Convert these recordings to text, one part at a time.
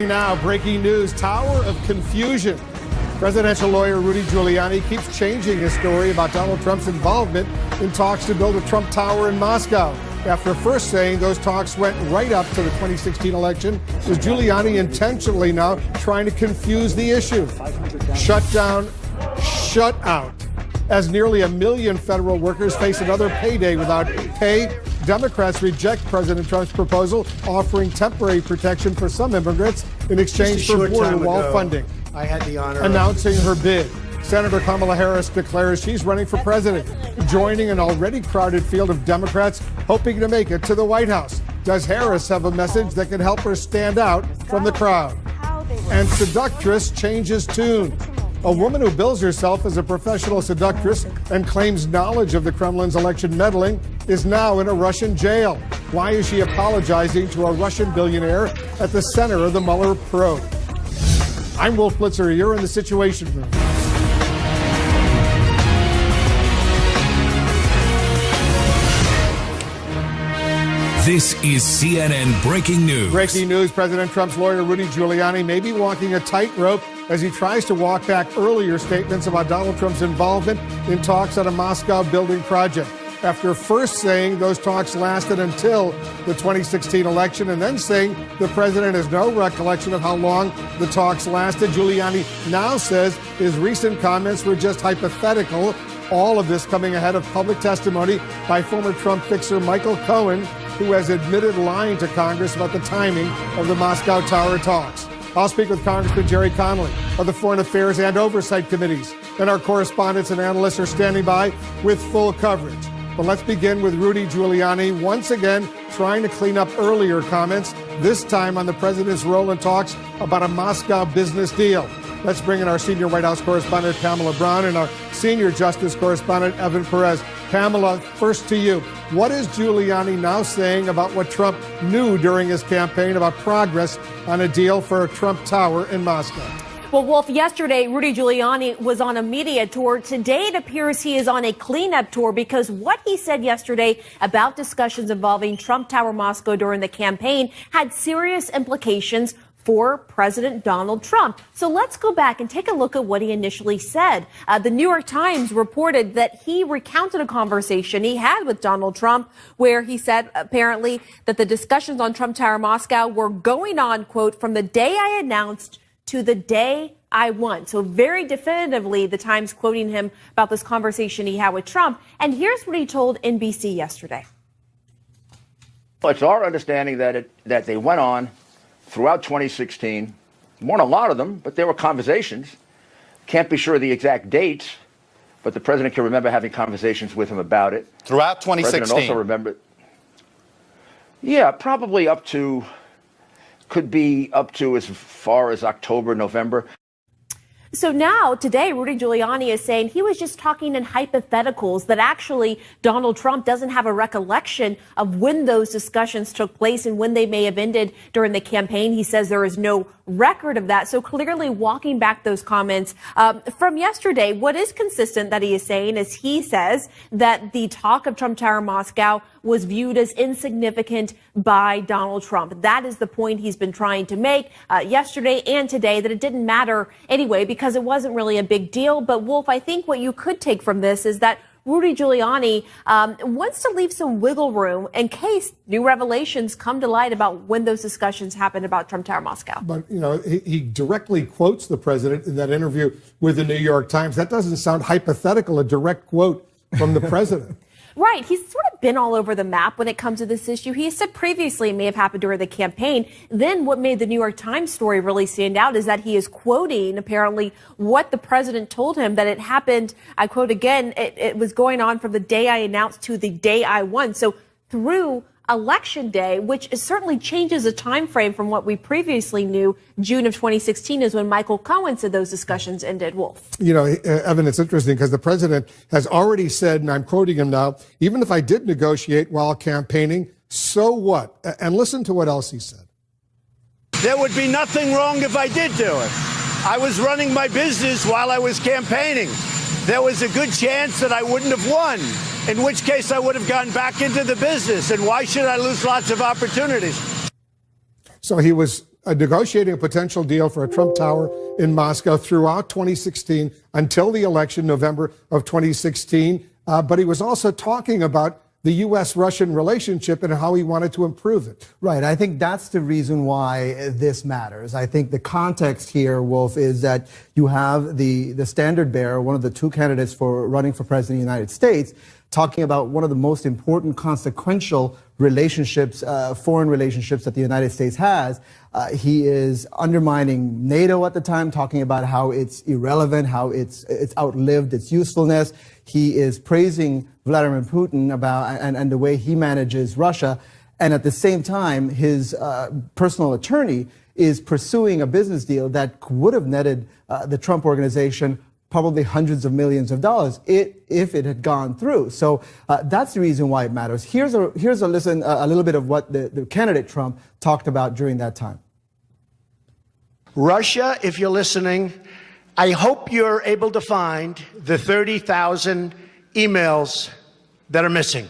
Now, breaking news, Tower of Confusion. Presidential lawyer Rudy Giuliani keeps changing his story about Donald Trump's involvement in talks to build a Trump Tower in Moscow. After first saying those talks went right up to the 2016 election, is Giuliani intentionally now trying to confuse the issue? Shut down, shut out. As nearly 1 million federal workers face another payday without pay, Democrats reject President Trump's proposal offering temporary protection for some immigrants in exchange for border wall funding. I had the honor announcing her bid. Senator Kamala Harris declares she's running for president, joining an already crowded field of Democrats hoping to make it to the White House. Does Harris have a message that can help her stand out from the crowd? And seductress changes tune. A woman who bills herself as a professional seductress and claims knowledge of the Kremlin's election meddling is now in a Russian jail. Why is she apologizing to a Russian billionaire at the center of the Mueller probe? I'm Wolf Blitzer. You're in the Situation Room. This is CNN Breaking News. Breaking news, President Trump's lawyer Rudy Giuliani may be walking a tightrope as he tries to walk back earlier statements about Donald Trump's involvement in talks on a Moscow building project. After first saying those talks lasted until the 2016 election and then saying the president has no recollection of how long the talks lasted, Giuliani now says his recent comments were just hypothetical. All of this coming ahead of public testimony by former Trump fixer Michael Cohen, who has admitted lying to Congress about the timing of the Moscow Tower talks. I'll speak with Congressman Jerry Connolly of the Foreign Affairs and Oversight Committees. And our correspondents and analysts are standing by with full coverage. But let's begin with Rudy Giuliani once again trying to clean up earlier comments, this time on the president's role in talks about a Moscow business deal. Let's bring in our senior White House correspondent, Pamela Brown, and our senior Justice correspondent, Evan Perez. Pamela, first to you. What is Giuliani now saying about what Trump knew during his campaign about progress on a deal for a Trump Tower in Moscow? Well, Wolf, yesterday, Rudy Giuliani was on a media tour. Today, it appears he is on a cleanup tour because what he said yesterday about discussions involving Trump Tower Moscow during the campaign had serious implications for President Donald Trump. So let's go back and take a look at what he initially said. The New York Times reported that he recounted a conversation he had with Donald Trump where he said apparently that the discussions on Trump Tower Moscow were going on, quote, from the day I announced to the day I won. So very definitively, the Times quoting him about this conversation he had with Trump. And here's what he told NBC yesterday. Well, it's our understanding that they went on throughout 2016. Weren't a lot of them, but there were conversations. Can't be sure of the exact dates, but the president can remember having conversations with him about it. Throughout 2016? The president also remembered. Yeah, probably could be up to as far as October, November. So now, today, Rudy Giuliani is saying he was just talking in hypotheticals, that actually Donald Trump doesn't have a recollection of when those discussions took place and when they may have ended during the campaign. He says there is no record of that. So clearly walking back those comments from yesterday, what is consistent that he is saying is he says that the talk of Trump Tower Moscow was viewed as insignificant by Donald Trump. That is the point he's been trying to make yesterday and today, that it didn't matter anyway because it wasn't really a big deal. But Wolf, I think what you could take from this is that Rudy Giuliani wants to leave some wiggle room in case new revelations come to light about when those discussions happened about Trump Tower Moscow. But, you know, he directly quotes the president in that interview with the New York Times. That doesn't sound hypothetical, a direct quote from the president. Right. He's sort of been all over the map when it comes to this issue. He has said previously it may have happened during the campaign. Then what made the New York Times story really stand out is that he is quoting apparently what the president told him, that it happened, I quote again, it was going on from the day I announced to the day I won. So through Election Day, which certainly changes the time frame from what we previously knew. June of 2016 is when Michael Cohen said those discussions ended. Wolf. You know, Evan, it's interesting because the president has already said, and I'm quoting him now, even if I did negotiate while campaigning, so what? And listen to what else he said. There would be nothing wrong if I did do it. I was running my business while I was campaigning. There was a good chance that I wouldn't have won, in which case I would have gone back into the business. And why should I lose lots of opportunities? So he was negotiating a potential deal for a Trump Tower in Moscow throughout 2016 until the election, November of 2016. But he was also talking about the U.S.-Russian relationship and how he wanted to improve it. Right. I think that's the reason why this matters. I think the context here, Wolf, is that you have the standard bearer, one of the two candidates for running for president of the United States, talking about one of the most important consequential relationships, foreign relationships that the United States has. He is undermining NATO at the time, talking about how it's irrelevant, how it's outlived its usefulness. He is praising Vladimir Putin about and the way he manages Russia. And at the same time, his personal attorney is pursuing a business deal that would have netted the Trump organization probably hundreds of millions of dollars if it had gone through. So that's the reason why it matters. Here's a listen, a little bit of what the candidate Trump talked about during that time. Russia, if you're listening, I hope you're able to find the 30,000 emails that are missing.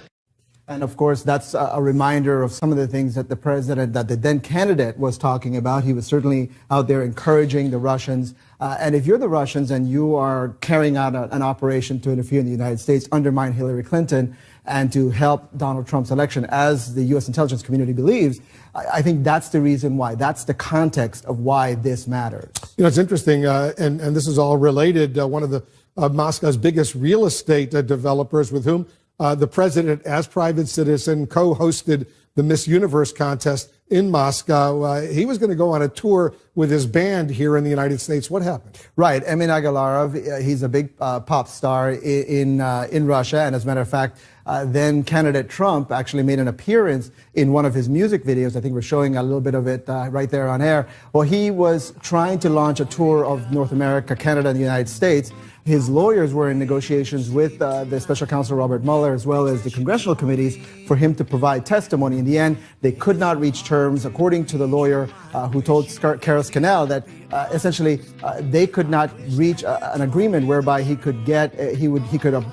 And of course, that's a reminder of some of the things that the then candidate was talking about. He was certainly out there encouraging the Russians. And if you're the Russians and you are carrying out an operation to interfere in the United States, undermine Hillary Clinton, and to help Donald Trump's election, as the U.S. intelligence community believes, I think that's the reason why. That's the context of why this matters. You know, it's interesting, and this is all related. One of the Moscow's biggest real estate developers with whom the president, as private citizen, co-hosted the Miss Universe contest in Moscow. He was going to go on a tour with his band here in the United States. What happened? Right. Emin Agalarov, he's a big pop star in Russia. And as a matter of fact, then candidate Trump actually made an appearance in one of his music videos. I think we're showing a little bit of it right there on air. Well, he was trying to launch a tour of North America, Canada, and the United States. His lawyers were in negotiations with the special counsel Robert Mueller, as well as the congressional committees, for him to provide testimony. In the end, they could not reach terms, according to the lawyer who told Karos Canal that essentially they could not reach an agreement whereby he could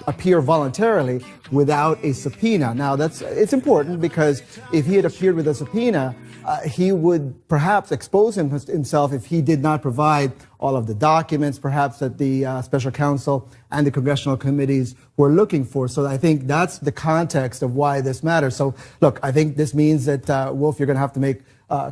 appear voluntarily without a subpoena. Now, it's important because if he had appeared with a subpoena, he would perhaps expose himself if he did not provide all of the documents, perhaps that the special counsel and the congressional committees were looking for. So I think that's the context of why this matters. So, look, I think this means that, Wolf, you're going to have to make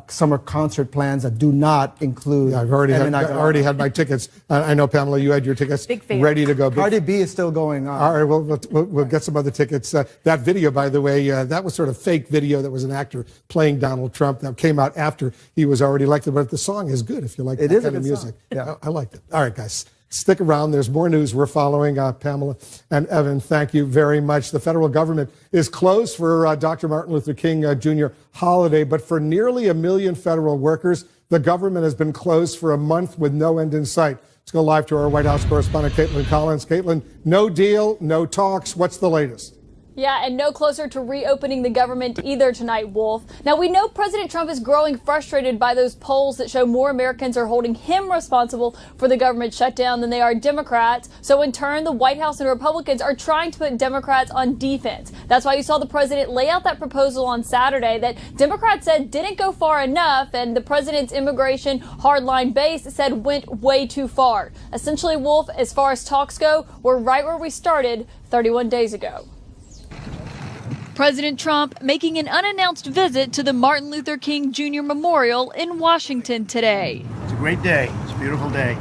summer concert plans that do not include. Yeah, I've already had my tickets. I know, Pamela, you had your tickets ready to go. Cardi B is still going on. All right, we'll get some other tickets. That video, by the way, that was sort of fake video. That was an actor playing Donald Trump that came out after he was already elected. But the song is good if you like that kind of music. Yeah, I liked it. All right, guys. Stick around. There's more news we're following. Pamela and Evan, thank you very much. The federal government is closed for Dr. Martin Luther King Jr. holiday, but for nearly 1 million federal workers, the government has been closed for a month with no end in sight. Let's go live to our White House correspondent, Caitlin Collins. Caitlin, no deal, no talks. What's the latest? Yeah, and no closer to reopening the government either tonight, Wolf. Now, we know President Trump is growing frustrated by those polls that show more Americans are holding him responsible for the government shutdown than they are Democrats. So in turn, the White House and Republicans are trying to put Democrats on defense. That's why you saw the president lay out that proposal on Saturday that Democrats said didn't go far enough, and the president's immigration hardline base said went way too far. Essentially, Wolf, as far as talks go, we're right where we started 31 days ago. President Trump making an unannounced visit to the Martin Luther King Jr. Memorial in Washington today. It's a great day. It's a beautiful day.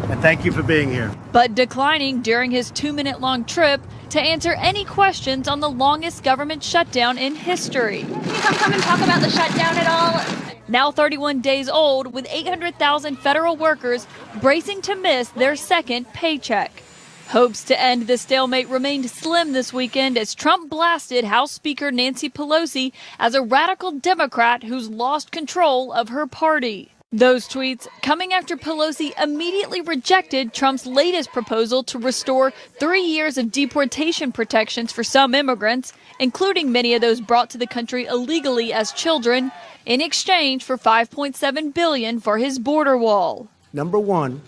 And thank you for being here. But declining during his 2-minute-long trip to answer any questions on the longest government shutdown in history. Can you come and talk about the shutdown at all? Now 31 days old, with 800,000 federal workers bracing to miss their second paycheck. Hopes to end the stalemate remained slim this weekend as Trump blasted House Speaker Nancy Pelosi as a radical Democrat who's lost control of her party. Those tweets coming after Pelosi immediately rejected Trump's latest proposal to restore 3 years of deportation protections for some immigrants, including many of those brought to the country illegally as children, in exchange for $5.7 billion for his border wall. Number one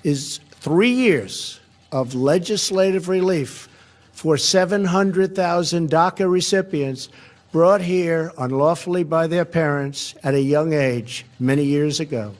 is 3 years of legislative relief for 700,000 DACA recipients brought here unlawfully by their parents at a young age many years ago.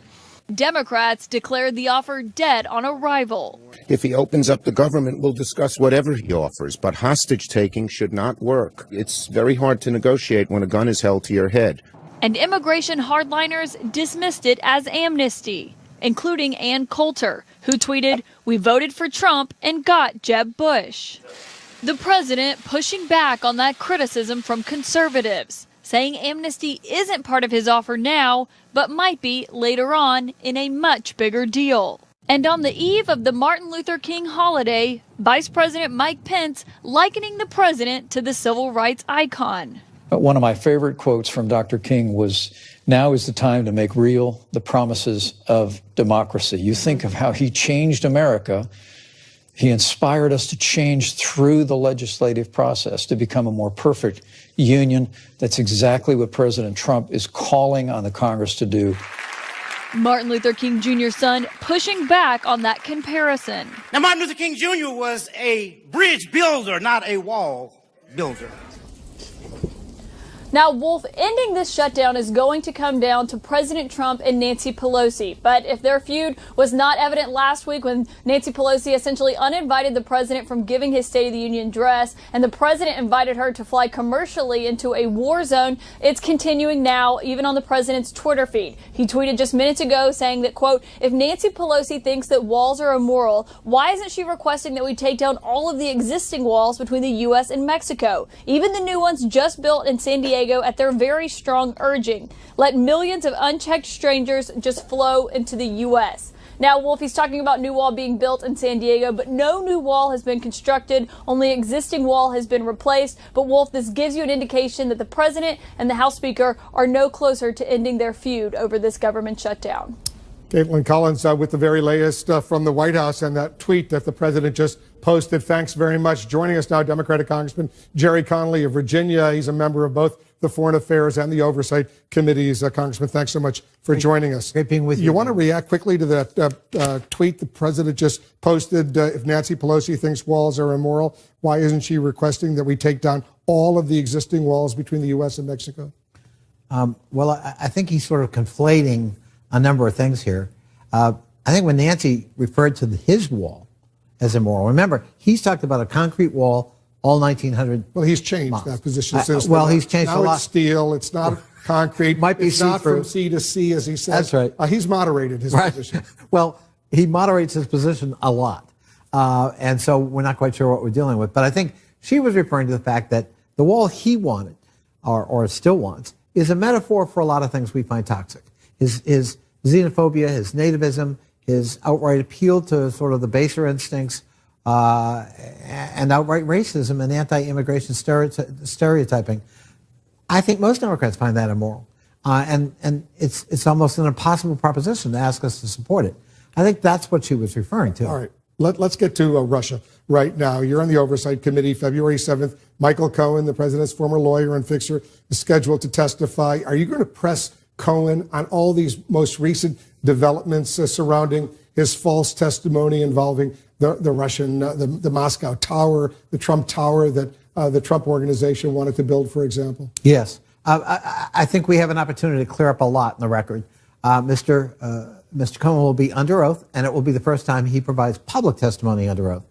Democrats declared the offer dead on arrival. If he opens up the government, we'll discuss whatever he offers, but hostage-taking should not work. It's very hard to negotiate when a gun is held to your head. And immigration hardliners dismissed it as amnesty, including Ann Coulter, who tweeted, "We voted for Trump and got Jeb Bush." The president pushing back on that criticism from conservatives, saying amnesty isn't part of his offer now, but might be later on in a much bigger deal. And on the eve of the Martin Luther King holiday, Vice President Mike Pence likening the president to the civil rights icon. One of my favorite quotes from Dr. King was, "Now is the time to make real the promises of democracy." You think of how he changed America. He inspired us to change through the legislative process to become a more perfect union. That's exactly what President Trump is calling on the Congress to do. Martin Luther King Jr.'s son pushing back on that comparison. Now, Martin Luther King Jr. was a bridge builder, not a wall builder. Now, Wolf, ending this shutdown is going to come down to President Trump and Nancy Pelosi. But if their feud was not evident last week when Nancy Pelosi essentially uninvited the president from giving his State of the Union address and the president invited her to fly commercially into a war zone, it's continuing now, even on the president's Twitter feed. He tweeted just minutes ago saying that, quote, "If Nancy Pelosi thinks that walls are immoral, why isn't she requesting that we take down all of the existing walls between the U.S. and Mexico, even the new ones just built in San Diego at their very strong urging? Let millions of unchecked strangers just flow into the U.S." Now, Wolf, he's talking about new wall being built in San Diego, but no new wall has been constructed. Only existing wall has been replaced. But, Wolf, this gives you an indication that the president and the House Speaker are no closer to ending their feud over this government shutdown. Caitlin Collins with the very latest from the White House and that tweet that the president just posted. Thanks very much. Joining us now, Democratic Congressman Jerry Connolly of Virginia. He's a member of both the Foreign Affairs and the Oversight Committees. Congressman, thanks so much for joining us. Great being with you. You want to react quickly to that tweet the president just posted? If Nancy Pelosi thinks walls are immoral, why isn't she requesting that we take down all of the existing walls between the U.S. and Mexico? Well, I think he's sort of conflating a number of things here. I think when Nancy referred to his wall as immoral, remember, he's talked about a concrete wall all 1900. Well, he's changed that position since. Well, he's changed now a lot. It's steel. It's not concrete. Might be it's not see-through. from sea to sea, as he said. That's right. He's moderated his position. Well, he moderates his position a lot. And so we're not quite sure what we're dealing with. But I think she was referring to the fact that the wall he wanted, or still wants, is a metaphor for a lot of things we find toxic. His xenophobia, his nativism, his outright appeal to sort of the baser instincts, and outright racism and anti-immigration stereotyping. I think most Democrats find that immoral. And it's almost an impossible proposition to ask us to support it. I think that's what she was referring to. All right. Let's get to Russia right now. You're on the Oversight Committee. February 7th, Michael Cohen, the president's former lawyer and fixer, is scheduled to testify. Are you going to press Cohen on all these most recent developments surrounding his false testimony involving the Russian, the Moscow Tower, the Trump Tower that the Trump organization wanted to build, for example? Yes. I think we have an opportunity to clear up a lot in the record. Mr. Cohen will be under oath, and it will be the first time he provides public testimony under oath.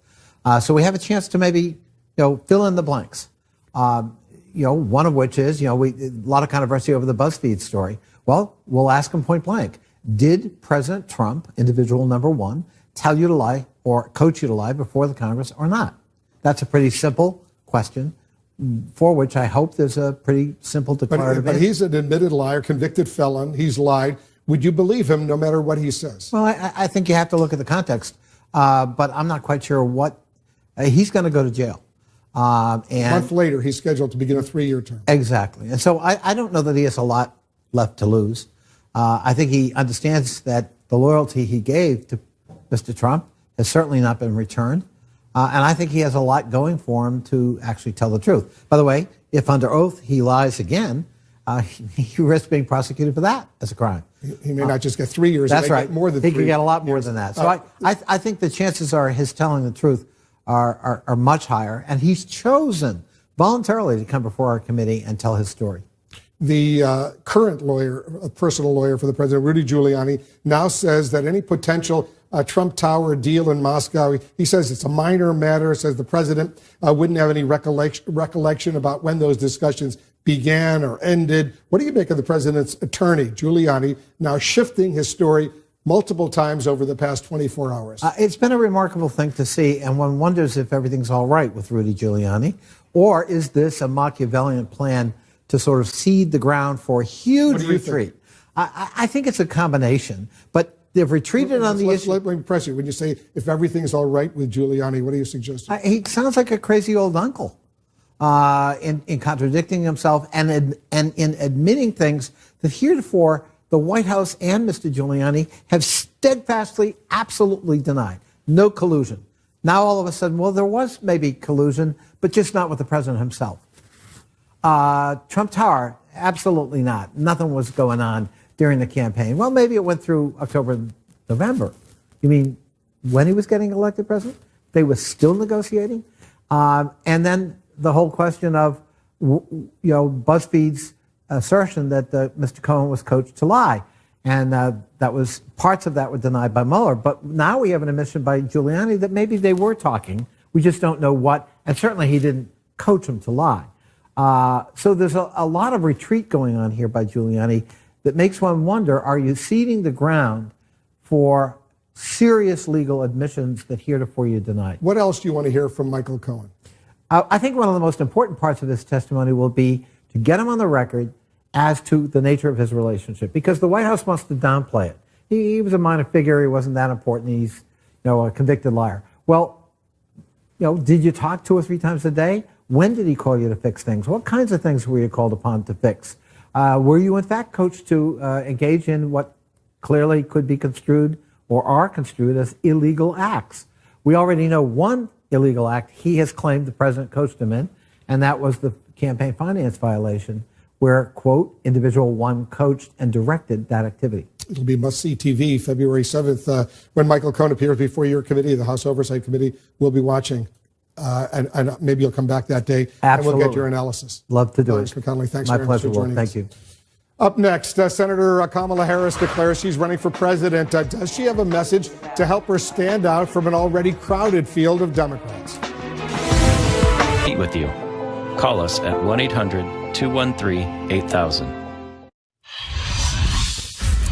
So we have a chance to maybe, fill in the blanks. One of which is, a lot of controversy over the BuzzFeed story. Well, we'll ask him point blank. Did President Trump, individual number one, tell you to lie or coach you to lie before the Congress or not? That's a pretty simple question for which I hope there's a pretty simple declarative answer. But he's an admitted liar, convicted felon. He's lied. Would you believe him no matter what he says? Well, I think you have to look at the context, but I'm not quite sure what he's going to go to jail. And a month later, he's scheduled to begin a 3-year term. Exactly. And so I don't know that he has a lot left to lose. I think he understands that the loyalty he gave to Mr. Trump has certainly not been returned. And I think he has a lot going for him to actually tell the truth. By the way, if under oath he lies again, he risks being prosecuted for that as a crime. He may not just get 3 years. That's he may right. Get more than 3 He could get a lot more than that. So I think the chances are his telling the truth are much higher. And he's chosen voluntarily to come before our committee and tell his story. The current lawyer, personal lawyer for the president, Rudy Giuliani, now says that any potential Trump Tower deal in Moscow, he says it's a minor matter, says the president wouldn't have any recollection about when those discussions began or ended. What do you make of the president's attorney, Giuliani, now shifting his story multiple times over the past 24 hours? It's been a remarkable thing to see, and one wonders if everything's all right with Rudy Giuliani, or is this a Machiavellian plan to sort of seed the ground for a huge retreat? I think it's a combination, but they've retreated on the issue. Let me press you. When you say if everything's all right with Giuliani, what are you suggesting? He sounds like a crazy old uncle in contradicting himself and in admitting things that heretofore the White House and Mr. Giuliani have steadfastly, absolutely denied. No collusion. Now all of a sudden, well, there was maybe collusion, but just not with the president himself. Trump Tower, absolutely not. Nothing was going on during the campaign. Well, maybe it went through October, November. You mean when he was getting elected president? They were still negotiating? And then the whole question of, BuzzFeed's assertion that Mr. Cohen was coached to lie. And that was, parts of that were denied by Mueller. But now we have an admission by Giuliani that maybe they were talking. We just don't know what. And certainly he didn't coach him to lie. So there's a lot of retreat going on here by Giuliani that makes one wonder, are you seeding the ground for serious legal admissions that heretofore you denied? What else do you want to hear from Michael Cohen? I think one of the most important parts of this testimony will be to get him on the record as to the nature of his relationship, because the White House wants to downplay it. He was a minor figure. He wasn't that important. He's, a convicted liar. Well, did you talk 2 or 3 times a day? When did he call you to fix things? What kinds of things were you called upon to fix? Were you, in fact, coached to engage in what clearly could be construed or are construed as illegal acts? We already know one illegal act he has claimed the president coached him in, and that was the campaign finance violation, where, quote, individual one coached and directed that activity. It'll be must-see TV February 7th when Michael Cohen appears before your committee, the House Oversight Committee. We'll be watching. And maybe you'll come back that day. Absolutely. And we'll get your analysis. Love to do it. Mr. McConnelly, thanks My very much pleasure, for joining us. Thank you. Up next, Senator Kamala Harris declares she's running for president. Does she have a message to help her stand out from an already crowded field of Democrats? Meet with you. Call us at 1-800-213-8000.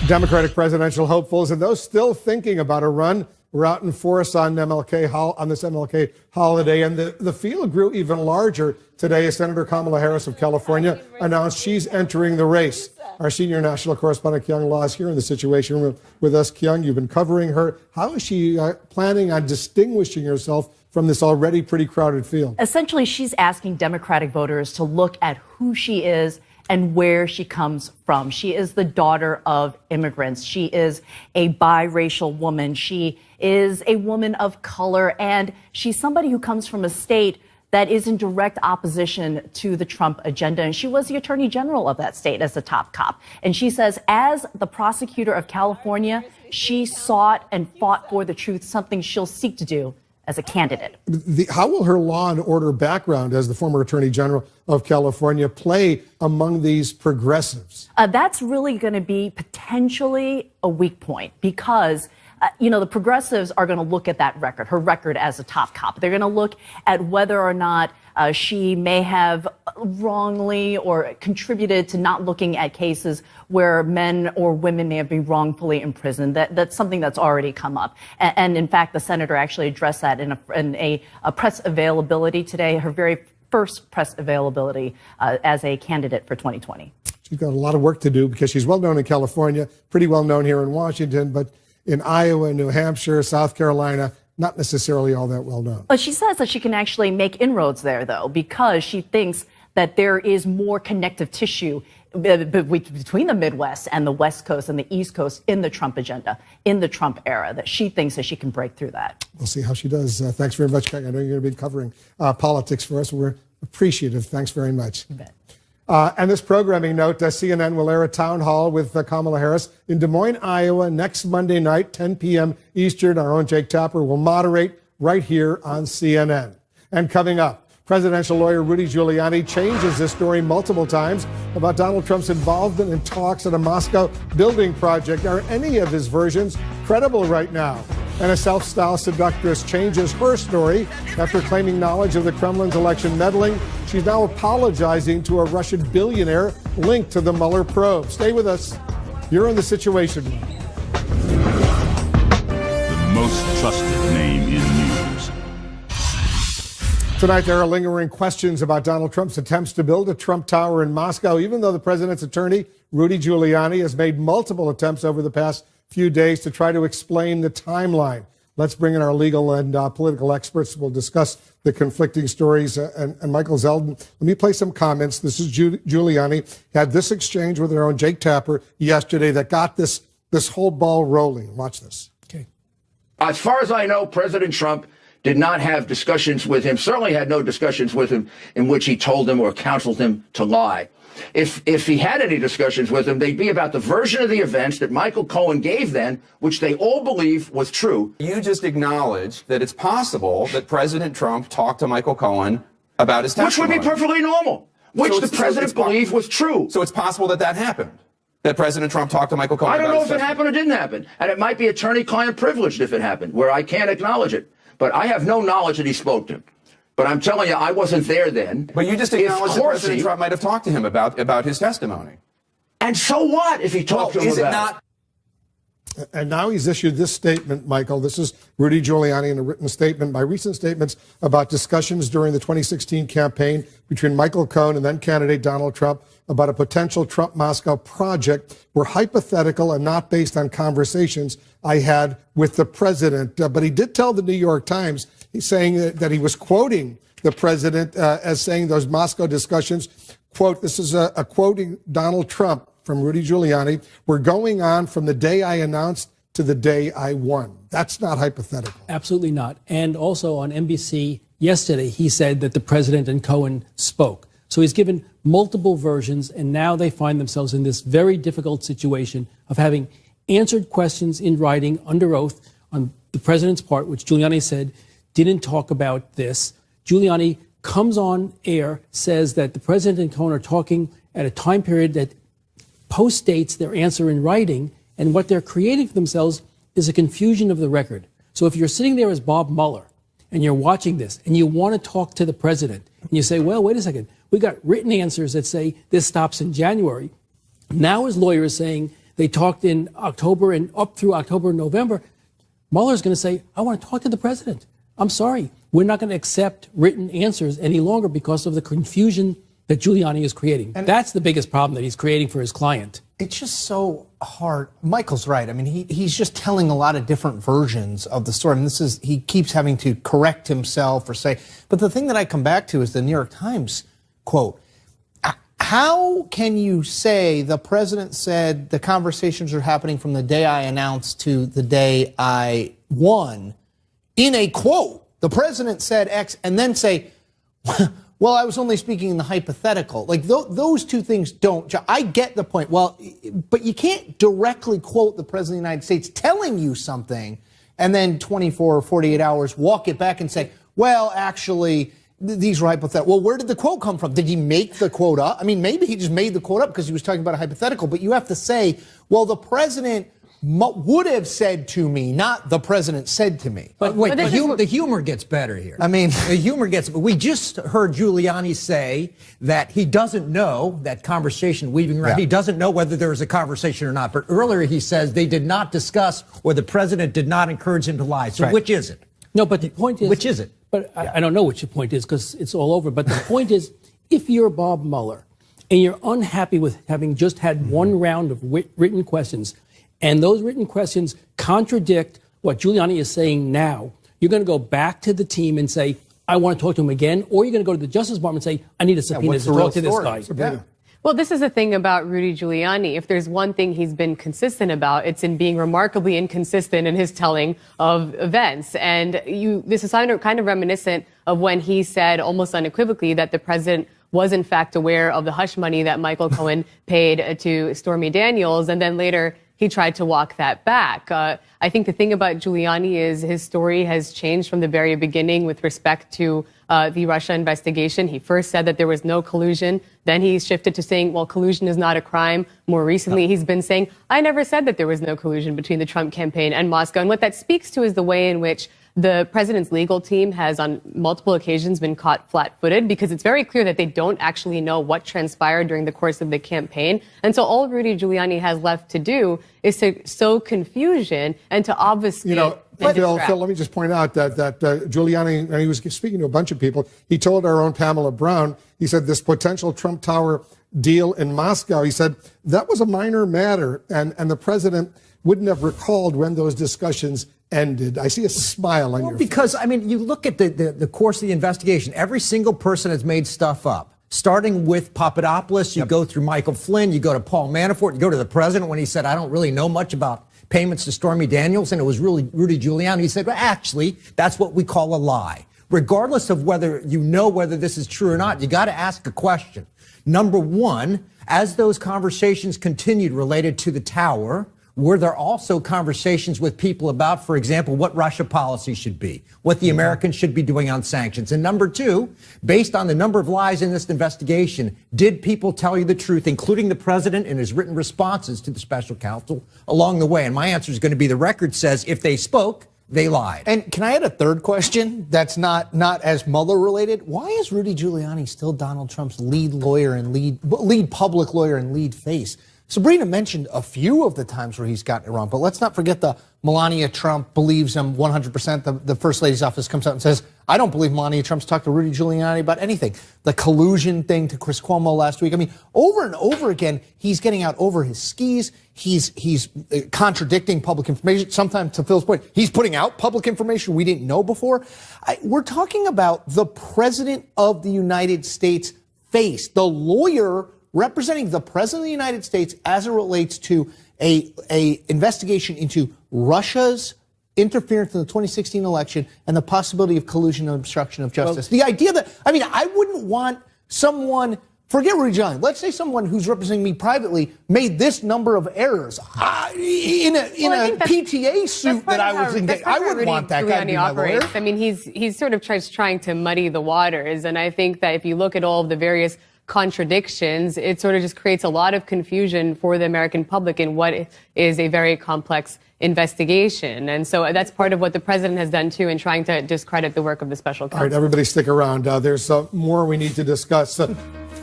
Democratic presidential hopefuls and those still thinking about a run were out in force on this MLK holiday, and the field grew even larger today as Senator Kamala Harris of California announced she's entering the race. Our senior national correspondent, Kyung Law, is here in the Situation Room with us. Kyung, you've been covering her. How is she planning on distinguishing herself from this already pretty crowded field? Essentially, she's asking Democratic voters to look at who she is and where she comes from. She is the daughter of immigrants. She is a biracial woman. She is a woman of color, and she's somebody who comes from a state that is in direct opposition to the Trump agenda. And she was the attorney general of that state as a top cop. And she says, as the prosecutor of California, she sought and fought for the truth, something she'll seek to do as a candidate. How will her law and order background as the former attorney general of California play among these progressives? That's really going to be potentially a weak point because the progressives are going to look at that record, her record as a top cop. They're going to look at whether or not she may have wrongly or contributed to not looking at cases where men or women may have been wrongfully imprisoned. That's something that's already come up. And in fact, the senator actually addressed that in a press availability today, her very first press availability as a candidate for 2020. She's got a lot of work to do because she's well known in California, pretty well known here in Washington, but in Iowa, New Hampshire, South Carolina, not necessarily all that well known. But she says that she can actually make inroads there, though, because she thinks that there is more connective tissue between the Midwest and the West Coast and the East Coast in the Trump agenda, in the Trump era, that she thinks that she can break through that. We'll see how she does. Thanks very much, Kate. I know you're going to be covering politics for us. We're appreciative. Thanks very much. You bet. And this programming note, CNN will air a town hall with Kamala Harris in Des Moines, Iowa, next Monday night, 10 p.m. Eastern. Our own Jake Tapper will moderate right here on CNN. And coming up, Presidential lawyer Rudy Giuliani changes this story multiple times about Donald Trump's involvement in talks at a Moscow building project. Are any of his versions credible right now? And a self-styled seductress changes her story after claiming knowledge of the Kremlin's election meddling. She's now apologizing to a Russian billionaire linked to the Mueller probe. Stay with us. You're in The Situation Room. The most trusted name in news. Tonight, there are lingering questions about Donald Trump's attempts to build a Trump Tower in Moscow, even though the president's attorney, Rudy Giuliani, has made multiple attempts over the past few days to try to explain the timeline. Let's bring in our legal and political experts. We'll discuss the conflicting stories. And Michael Zeldin, let me play some comments. This is Giuliani. Had this exchange with our own Jake Tapper yesterday that got this whole ball rolling. Watch this. Okay. As far as I know, President Trump did not have discussions with him, certainly had no discussions with him in which he told him or counseled him to lie. If he had any discussions with him, they'd be about the version of the events that Michael Cohen gave then, which they all believe was true. You just acknowledged that it's possible that President Trump talked to Michael Cohen about his testimony. Which would be perfectly normal, which the president believed was true. So it's possible that that happened, that President Trump talked to Michael Cohen about his testimony. I don't know if it testimony. happened or didn't happen. And it might be attorney-client privileged if it happened, where I can't acknowledge it. But I have no knowledge that he spoke to him. But I'm telling you, I wasn't there then. But you just acknowledged that President Trump might have talked to him about his testimony. And so what if he talked to him about it? And now he's issued this statement, Michael. This is Rudy Giuliani in a written statement. My recent statements about discussions during the 2016 campaign between Michael Cohen and then candidate Donald Trump about a potential Trump-Moscow project were hypothetical and not based on conversations I had with the president. But he did tell the New York Times, he's saying that he was quoting the president as saying those Moscow discussions, quote, this is a quoting Donald Trump from Rudy Giuliani, were going on from the day I announced to the day I won. That's not hypothetical. Absolutely not. And also on NBC yesterday, he said that the president and Cohen spoke. So he's given multiple versions, and now they find themselves in this very difficult situation of having answered questions in writing under oath on the president's part, which Giuliani said didn't talk about this. Giuliani comes on air, says that the president and Cohen are talking at a time period that postdates their answer in writing, and what they're creating for themselves is a confusion of the record. So if you're sitting there as Bob Mueller and you're watching this and you want to talk to the president and you say, well, wait a second, we got written answers that say this stops in January. Now his lawyer is saying they talked in October and up through October and November. Mueller's going to say, I want to talk to the president. I'm sorry. We're not going to accept written answers any longer because of the confusion that Giuliani is creating. And that's the biggest problem that he's creating for his client. It's just so hard. Michael's right. I mean, he's just telling a lot of different versions of the story. I mean, he keeps having to correct himself or say. But the thing that I come back to is the New York Times quote. How can you say the president said the conversations are happening from the day I announced to the day I won in a quote? The president said X and then say, well, I was only speaking in the hypothetical. Like those two things don't. I get the point. Well, but you can't directly quote the president of the United States telling you something and then 24 or 48 hours walk it back and say, well, actually, these were hypothetical. Well, where did the quote come from? Did he make the quote up? I mean, maybe he just made the quote up because he was talking about a hypothetical, but you have to say, well, the president would have said to me, not the president said to me. But wait, the humor gets better here. I mean, the humor gets, we just heard Giuliani say that he doesn't know that conversation weaving around. Yeah. He doesn't know whether there was a conversation or not. But earlier he says they did not discuss or the president did not encourage him to lie. So which is it? No, but the point is. Which is it? But I don't know what your point is because it's all over. But the point is, if you're Bob Mueller and you're unhappy with having just had one round of written questions, and those written questions contradict what Giuliani is saying now, you're going to go back to the team and say, I want to talk to him again, or you're going to go to the Justice Department and say, I need a subpoena to talk to this guy. Yeah. Well, this is the thing about Rudy Giuliani. If there's one thing he's been consistent about, it's in being remarkably inconsistent in his telling of events. And this is kind of reminiscent of when he said almost unequivocally that the president was in fact aware of the hush money that Michael Cohen paid to Stormy Daniels, and then later he tried to walk that back. I think the thing about Giuliani is his story has changed from the very beginning with respect to the Russia investigation. He first said that there was no collusion. Then he shifted to saying, well, collusion is not a crime. More recently, he's been saying, I never said that there was no collusion between the Trump campaign and Moscow. And what that speaks to is the way in which the president's legal team has on multiple occasions been caught flat-footed, because it's very clear that they don't actually know what transpired during the course of the campaign. And so all Rudy Giuliani has left to do is to sow confusion and to obfuscate. Phil, let me just point out that Giuliani, and he was speaking to a bunch of people, he told our own Pamela Brown, he said this potential Trump Tower deal in Moscow, he said that was a minor matter, and the president wouldn't have recalled when those discussions ended. I see a smile on your face. Because, I mean, you look at the course of the investigation, every single person has made stuff up. Starting with Papadopoulos, you go through Michael Flynn, you go to Paul Manafort, you go to the president when he said, I don't really know much about payments to Stormy Daniels, and it was really Rudy Giuliani. He said, well, actually, that's what we call a lie. Regardless of whether you know whether this is true or not, you got to ask a question. Number one, as those conversations continued related to the tower, were there also conversations with people about, for example, what Russia policy should be, what the Americans should be doing on sanctions? And number two, based on the number of lies in this investigation, did people tell you the truth, including the president in his written responses to the special counsel along the way? And my answer is going to be the record says if they spoke, they lied. And can I add a third question that's not as Mueller related? Why is Rudy Giuliani still Donald Trump's lead lawyer and lead public lawyer and lead face? Sabrina mentioned a few of the times where he's gotten it wrong, but let's not forget the Melania Trump believes him 100%. The First Lady's office comes out and says, I don't believe Melania Trump's talked to Rudy Giuliani about anything. The collusion thing to Chris Cuomo last week. I mean, over and over again, he's getting out over his skis. He's contradicting public information. Sometimes, to Phil's point, he's putting out public information we didn't know before. We're talking about the president of the United States face, the lawyer representing the president of the United States as it relates to a investigation into Russia's interference in the 2016 election and the possibility of collusion and obstruction of justice. The idea that, I mean, I wouldn't want someone, forget Rudy Giuliani, let's say someone who's representing me privately made this number of errors in a PTA suit that I was in. I wouldn't want that guy to be my lawyer. I mean, he's sort of trying to muddy the waters. And I think that if you look at all of the various contradictions, it sort of just creates a lot of confusion for the American public in what is a very complex investigation. And so that's part of what the president has done, too, in trying to discredit the work of the special counsel. All right, everybody stick around. There's more we need to discuss.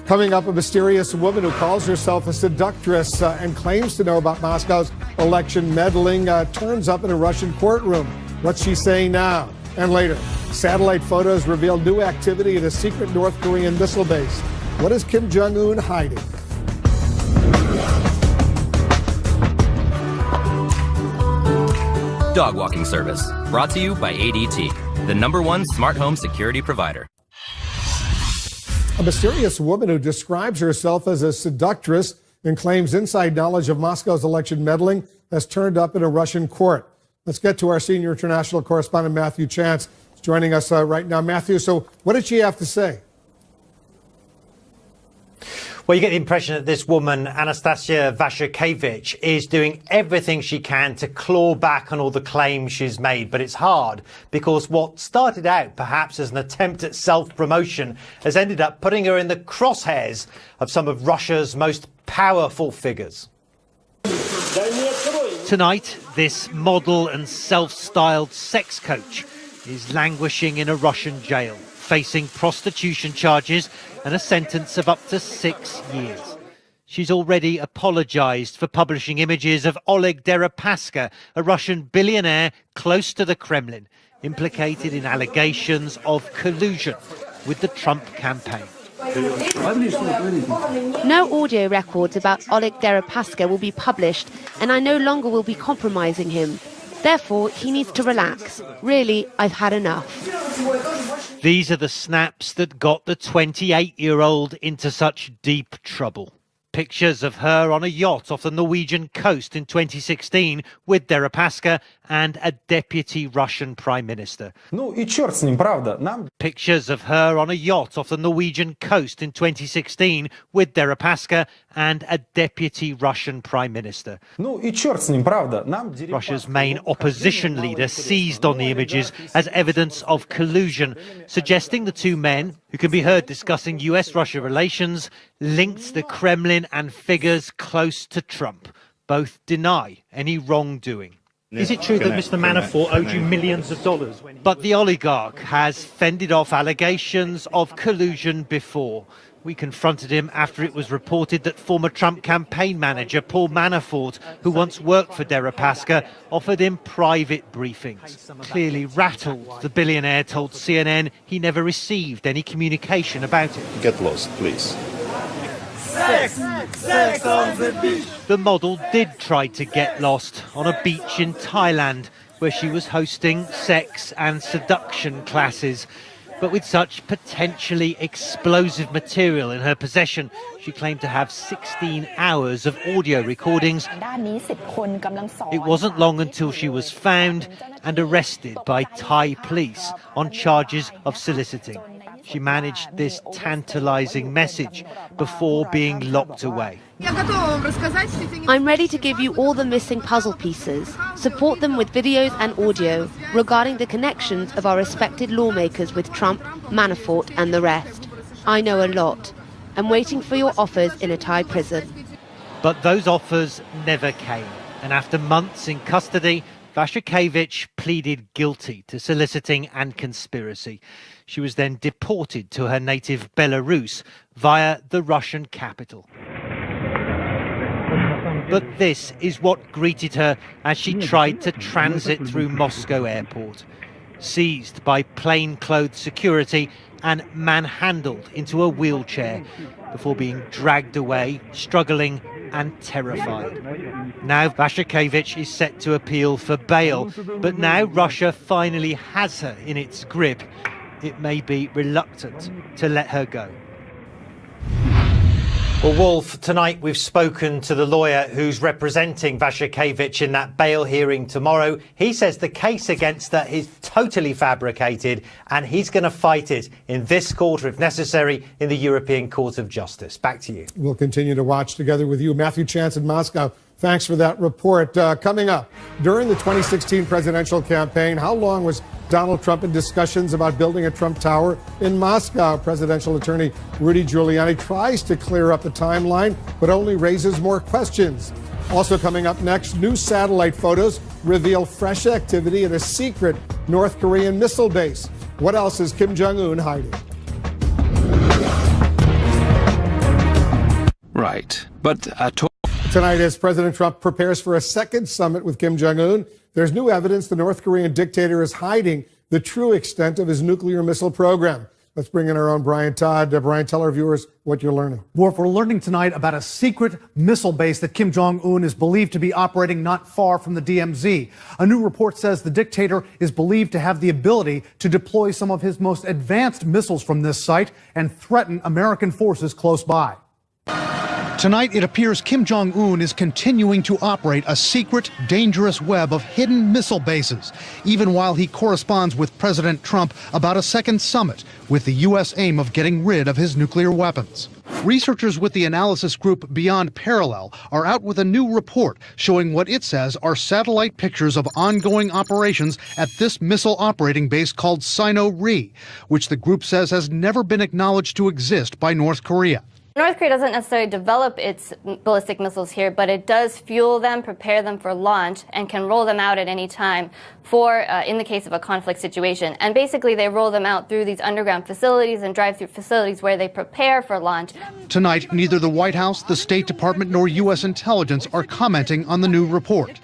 Coming up, a mysterious woman who calls herself a seductress and claims to know about Moscow's election meddling turns up in a Russian courtroom. What's she saying now? And later, satellite photos reveal new activity at a secret North Korean missile base. What is Kim Jong-un hiding? Dog walking service. Brought to you by ADT, the #1 smart home security provider. A mysterious woman who describes herself as a seductress and claims inside knowledge of Moscow's election meddling has turned up in a Russian court. Let's get to our senior international correspondent, Matthew Chance, who's joining us right now. Matthew, so what did she have to say? Well, you get the impression that this woman, Anastasia Vashikevich, is doing everything she can to claw back on all the claims she's made. But it's hard because what started out perhaps as an attempt at self-promotion has ended up putting her in the crosshairs of some of Russia's most powerful figures. Tonight, this model and self-styled sex coach is languishing in a Russian jail, facing prostitution charges and a sentence of up to 6 years. She's already apologized for publishing images of Oleg Deripaska, a Russian billionaire close to the Kremlin, implicated in allegations of collusion with the Trump campaign. No audio records about Oleg Deripaska will be published, and I no longer will be compromising him. Therefore, he needs to relax. Really, I've had enough. These are the snaps that got the 28-year-old into such deep trouble. Pictures of her on a yacht off the Norwegian coast in 2016 with Deripaska and a deputy Russian prime minister. Pictures of her on a yacht off the Norwegian coast in 2016 with Deripaska and a deputy Russian prime minister. Russia's main opposition leader seized on the images as evidence of collusion, suggesting the two men, who can be heard discussing US-Russia relations, linked the Kremlin and figures close to Trump. Both deny any wrongdoing. Is it true that Mr. Manafort owed you millions of dollars? But the oligarch has fended off allegations of collusion before. We confronted him after it was reported that former Trump campaign manager Paul Manafort, who once worked for Deripaska, offered him private briefings. Clearly rattled, the billionaire told CNN he never received any communication about it. Get lost, please. Sex on the beach. The model did try to get lost on a beach in Thailand, where she was hosting sex and seduction classes. But with such potentially explosive material in her possession, she claimed to have 16 hours of audio recordings. It wasn't long until she was found and arrested by Thai police on charges of soliciting. She managed this tantalizing message before being locked away. I'm ready to give you all the missing puzzle pieces, support them with videos and audio regarding the connections of our respected lawmakers with Trump, Manafort and the rest. I know a lot. I'm waiting for your offers in a Thai prison. But those offers never came. And after months in custody, Vashikevich pleaded guilty to soliciting and conspiracy. She was then deported to her native Belarus via the Russian capital. But this is what greeted her as she tried to transit through Moscow airport. Seized by plainclothes security and manhandled into a wheelchair before being dragged away, struggling and terrified. Now Vashikevich is set to appeal for bail, but now Russia finally has her in its grip. It may be reluctant to let her go. Well, Wolf, tonight we've spoken to the lawyer who's representing Vashikevich in that bail hearing tomorrow. He says the case against her is totally fabricated and he's going to fight it in this court or, if necessary, in the European Court of Justice. Back to you. We'll continue to watch together with you. Matthew Chance in Moscow. Thanks for that report. Coming up, during the 2016 presidential campaign, how long was Donald Trump in discussions about building a Trump Tower in Moscow? Presidential attorney Rudy Giuliani tries to clear up the timeline, but only raises more questions. Also coming up next, new satellite photos reveal fresh activity at a secret North Korean missile base. What else is Kim Jong-un hiding? Right. But tonight, as President Trump prepares for a second summit with Kim Jong-un, there's new evidence the North Korean dictator is hiding the true extent of his nuclear missile program. Let's bring in our own Brian Todd. Brian, tell our viewers what you're learning. We're learning tonight about a secret missile base that Kim Jong-un is believed to be operating not far from the DMZ. A new report says the dictator is believed to have the ability to deploy some of his most advanced missiles from this site and threaten American forces close by. Tonight, it appears Kim Jong-un is continuing to operate a secret, dangerous web of hidden missile bases, even while he corresponds with President Trump about a second summit with the U.S. aim of getting rid of his nuclear weapons. Researchers with the analysis group Beyond Parallel are out with a new report showing what it says are satellite pictures of ongoing operations at this missile operating base called Sino-Ri, which the group says has never been acknowledged to exist by North Korea. North Korea doesn't necessarily develop its ballistic missiles here, but it does fuel them, prepare them for launch, and can roll them out at any time in the case of a conflict situation. And basically, they roll them out through these underground facilities and drive-through facilities where they prepare for launch. Tonight, neither the White House, the State Department, nor U.S. intelligence are commenting on the new report.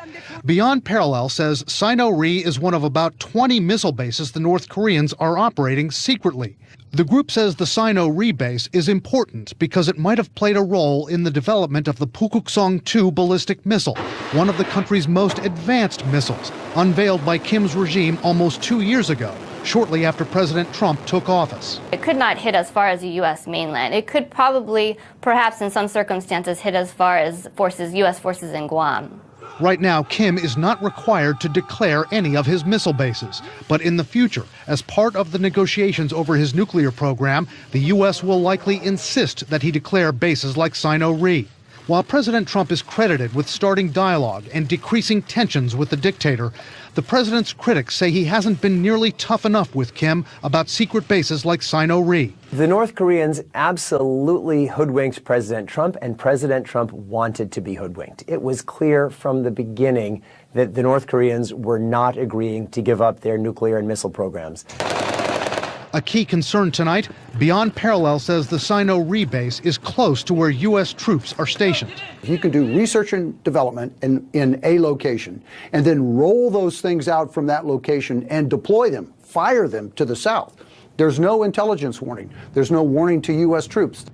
Beyond Parallel says Sino-Ri is one of about 20 missile bases the North Koreans are operating secretly. The group says the Sino-Ri base is important because it might have played a role in the development of the Pukguksong-2 ballistic missile, one of the country's most advanced missiles, unveiled by Kim's regime almost 2 years ago, shortly after President Trump took office. It could not hit as far as the U.S. mainland. It could probably, perhaps in some circumstances, hit as far as U.S. forces in Guam. Right now, Kim is not required to declare any of his missile bases. But in the future, as part of the negotiations over his nuclear program, the U.S. will likely insist that he declare bases like Sino-Ri. While President Trump is credited with starting dialogue and decreasing tensions with the dictator, the president's critics say he hasn't been nearly tough enough with Kim about secret bases like Sino-Ri. The North Koreans absolutely hoodwinked President Trump, and President Trump wanted to be hoodwinked. It was clear from the beginning that the North Koreans were not agreeing to give up their nuclear and missile programs. A key concern tonight, Beyond Parallel says the Sino-Ri base is close to where U.S. troops are stationed. You can do research and development in a location and then roll those things out from that location and deploy them, fire them to the south. There's no intelligence warning. There's no warning to U.S. troops.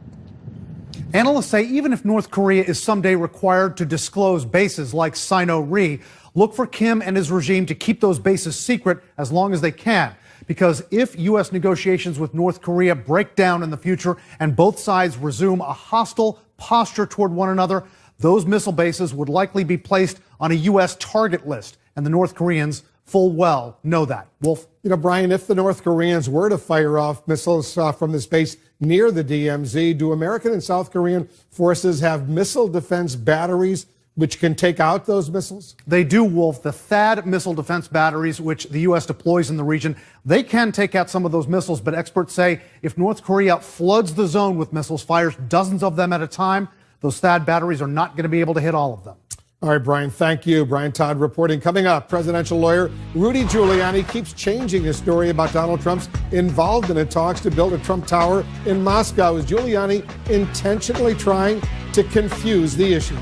Analysts say even if North Korea is someday required to disclose bases like Sino-Ri, look for Kim and his regime to keep those bases secret as long as they can. Because if U.S. negotiations with North Korea break down in the future and both sides resume a hostile posture toward one another, those missile bases would likely be placed on a U.S. target list. And the North Koreans full well know that. Wolf? You know, Brian, if the North Koreans were to fire off missiles from this base near the DMZ, do American and South Korean forces have missile defense batteries which can take out those missiles? They do, Wolf. The THAAD missile defense batteries, which the U.S. deploys in the region, they can take out some of those missiles. But experts say if North Korea floods the zone with missiles, fires dozens of them at a time, those THAAD batteries are not going to be able to hit all of them. All right, Brian, thank you. Brian Todd reporting. Coming up, presidential lawyer Rudy Giuliani keeps changing his story about Donald Trump's involvement in talks to build a Trump Tower in Moscow. Is Giuliani intentionally trying to confuse the issue?